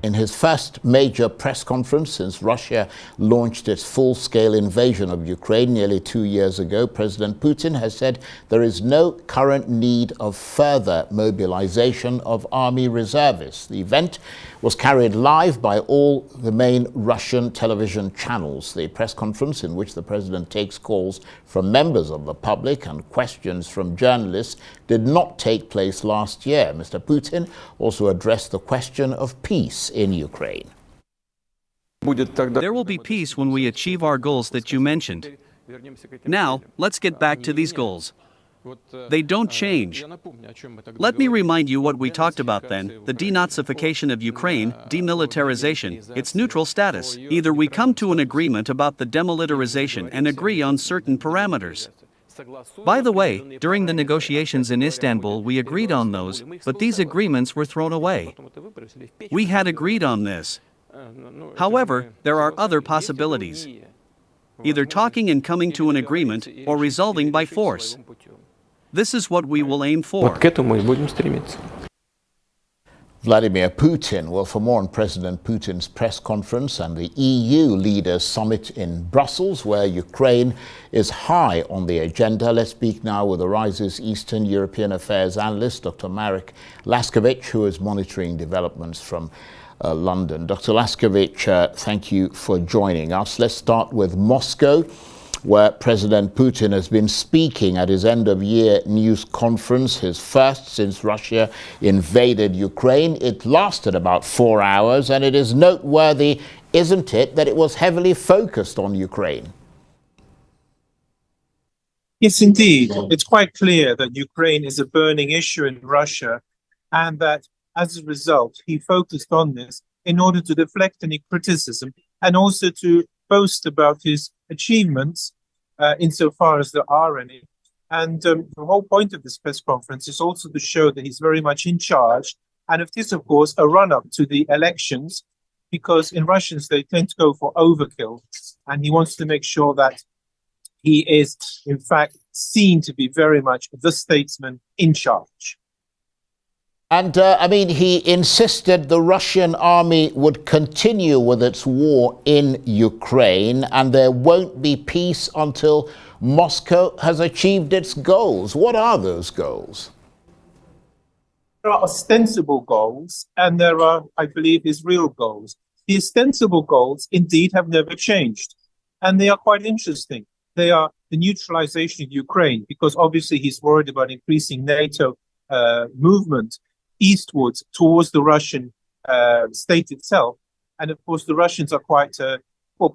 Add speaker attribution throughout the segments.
Speaker 1: In his first major press conference since Russia launched its full-scale invasion of Ukraine nearly 2 years ago, President Putin has said there is no current need of further mobilization of army reservists. The event was carried live by all the main Russian television channels. The press conference, in which the president takes calls from members of the public and questions from journalists, did not take place last year. Mr. Putin also addressed the question of peace in Ukraine.
Speaker 2: There will be peace when we achieve our goals that you mentioned. Now, let's get back to these goals. They don't change. Let me remind you what we talked about then: the denazification of Ukraine, demilitarization, its neutral status. Either we come to an agreement about the demilitarization and agree on certain parameters. By the way, during the negotiations in Istanbul we agreed on those, but these agreements were thrown away. We had agreed on this. However, there are other possibilities. Either talking and coming to an agreement, or resolving by force. This is what we will aim for.
Speaker 1: Vladimir Putin. Well, for more on President Putin's press conference and the EU leaders summit in Brussels, where Ukraine is high on the agenda, let's speak now with Arise's Eastern European Affairs analyst, Dr. Marek Laskiewicz, who is monitoring developments from London. Dr. Laskiewicz, thank you for joining us. Let's start with Moscow, where President Putin has been speaking at his end-of-year news conference, his first since Russia invaded Ukraine. It lasted about 4 hours, and it is noteworthy, isn't it, that it was heavily focused on Ukraine?
Speaker 3: Yes, indeed. It's quite clear that Ukraine is a burning issue in Russia, and that as a result, he focused on this in order to deflect any criticism and also to boast about his achievements insofar as there are any. And the whole point of this press conference is also to show that he's very much in charge. And it is, of course, a run-up to the elections, because in Russians, they tend to go for overkill. And he wants to make sure that he is, in fact, seen to be very much the statesman in charge.
Speaker 1: And, he insisted the Russian army would continue with its war in Ukraine, and there won't be peace until Moscow has achieved its goals. What are those goals?
Speaker 3: There are ostensible goals, and there are, I believe, his real goals. The ostensible goals, indeed, have never changed, and they are quite interesting. They are the neutralization of Ukraine, because obviously he's worried about increasing NATO movement eastwards towards the Russian state itself. And of course, the Russians are quite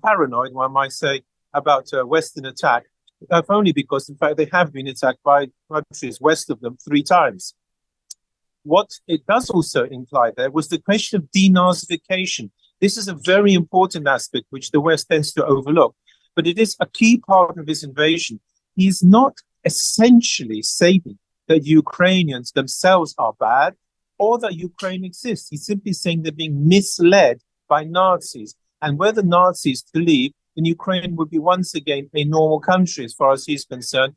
Speaker 3: paranoid, one might say, about Western attack, if only because, in fact, they have been attacked by countries west of them 3 times. What it does also imply there was the question of denazification. This is a very important aspect which the West tends to overlook, but it is a key part of his invasion. He is not essentially saying that Ukrainians themselves are bad, or that Ukraine exists. He's simply saying they're being misled by Nazis. And were the Nazis to leave, then Ukraine would be once again a normal country as far as he's concerned,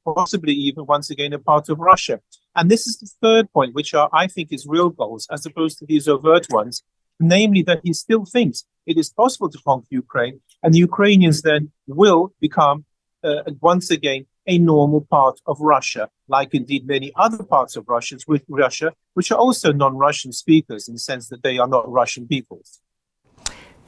Speaker 3: possibly even once again a part of Russia. And this is the third point, which are, I think, his real goals, as opposed to these overt ones, namely that he still thinks it is possible to conquer Ukraine, and the Ukrainians then will become, once again, a normal part of Russia, like indeed many other parts of Russia, which are also non-Russian speakers in the sense that they are not Russian peoples.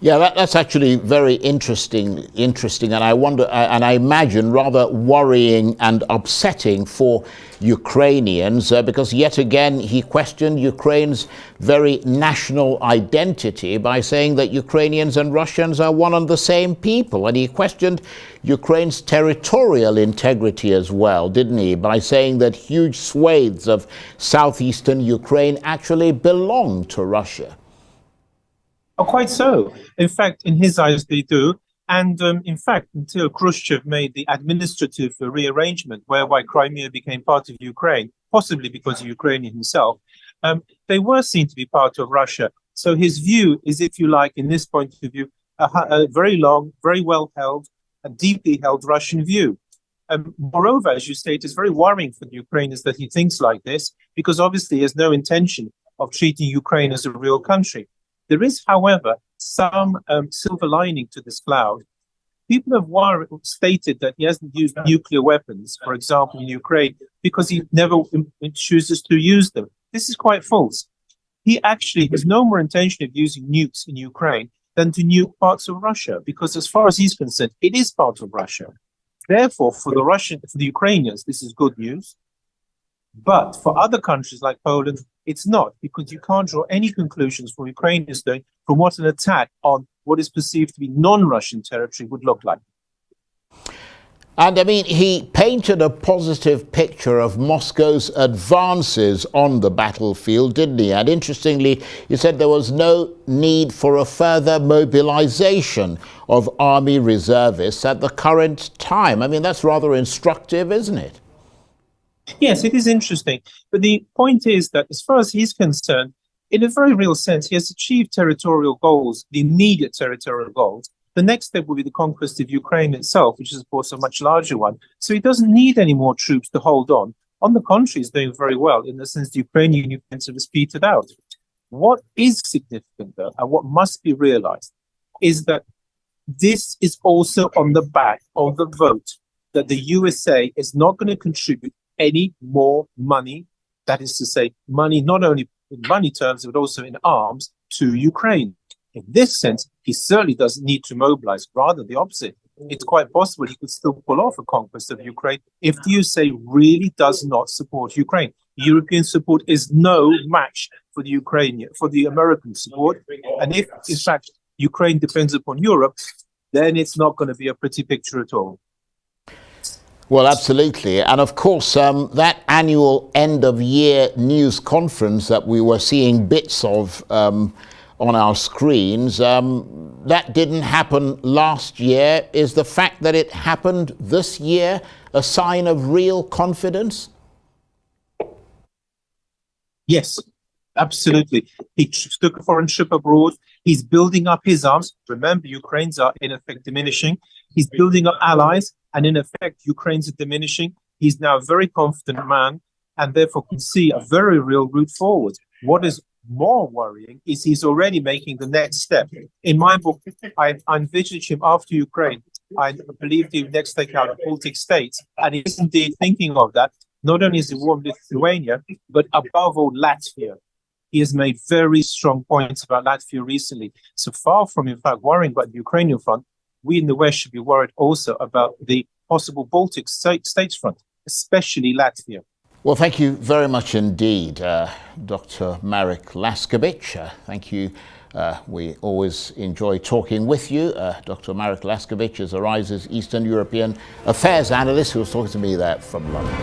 Speaker 1: Yeah, that's actually very interesting, and I wonder, and I imagine rather worrying and upsetting for Ukrainians, because yet again he questioned Ukraine's very national identity by saying that Ukrainians and Russians are one and the same people, and he questioned Ukraine's territorial integrity as well, didn't he, by saying that huge swathes of southeastern Ukraine actually belong to Russia.
Speaker 3: Oh, quite so. In fact, in his eyes, they do. And in fact, until Khrushchev made the administrative rearrangement whereby Crimea became part of Ukraine, possibly because of Ukraine himself, they were seen to be part of Russia. So his view is, if you like, in this point of view, a very long, very well held, and deeply held Russian view. Moreover, as you say, it is very worrying for the Ukrainians that he thinks like this, because obviously he has no intention of treating Ukraine as a real country. There is, however, some silver lining to this cloud. People have stated that he hasn't used nuclear weapons, for example, in Ukraine, because he never chooses to use them. This is quite false. He actually has no more intention of using nukes in Ukraine than to nuke parts of Russia, because as far as he's concerned, it is part of Russia. Therefore, for the Ukrainians, this is good news. But for other countries like Poland, it's not, because you can't draw any conclusions from Ukraine is doing from what an attack on what is perceived to be non-Russian territory would look like.
Speaker 1: And I mean, he painted a positive picture of Moscow's advances on the battlefield, didn't he? And interestingly, he said there was no need for a further mobilization of army reservists at the current time. I mean, that's rather instructive, isn't it?
Speaker 3: Yes, it is interesting. But the point is that as far as he's concerned, in a very real sense, he has achieved territorial goals, the immediate territorial goals. The next step will be the conquest of Ukraine itself, which is, of course, a much larger one. So he doesn't need any more troops to hold on. On the contrary, he's doing very well in the sense the Ukrainian offensive is petered out. What is significant, though, and what must be realized, is that this is also on the back of the vote that the USA is not going to contribute any more money, that is to say, money not only in money terms, but also in arms, to Ukraine. In this sense, he certainly doesn't need to mobilize, rather the opposite. It's quite possible he could still pull off a conquest of Ukraine if the USA really does not support Ukraine. European support is no match for the Ukrainian, for the American support. And if, in fact, Ukraine depends upon Europe, then it's not going to be a pretty picture at all.
Speaker 1: Well, absolutely. And of course, that annual end-of-year news conference that we were seeing bits of on our screens, that didn't happen last year. Is the fact that it happened this year a sign of real confidence?
Speaker 3: Yes, absolutely. He took a foreign trip abroad. He's building up his arms. Remember, Ukraine's are in effect diminishing. He's building up allies, and in effect, Ukraine's are diminishing. He's now a very confident man, and therefore can see a very real route forward. What is more worrying is he's already making the next step. In my book, I envisage him after Ukraine. I believe he would next take out the Baltic states, and he's indeed thinking of that. Not only is he warm Lithuania, but above all, Latvia. He has made very strong points about Latvia recently. So far from, in fact, worrying about the Ukrainian front, we in the West should be worried also about the possible Baltic states front, especially Latvia.
Speaker 1: Well, thank you very much indeed, Dr. Marek Laskiewicz. Thank you. We always enjoy talking with you. Dr. Marek Laskiewicz is Arise's Eastern European Affairs Analyst who was talking to me there from London.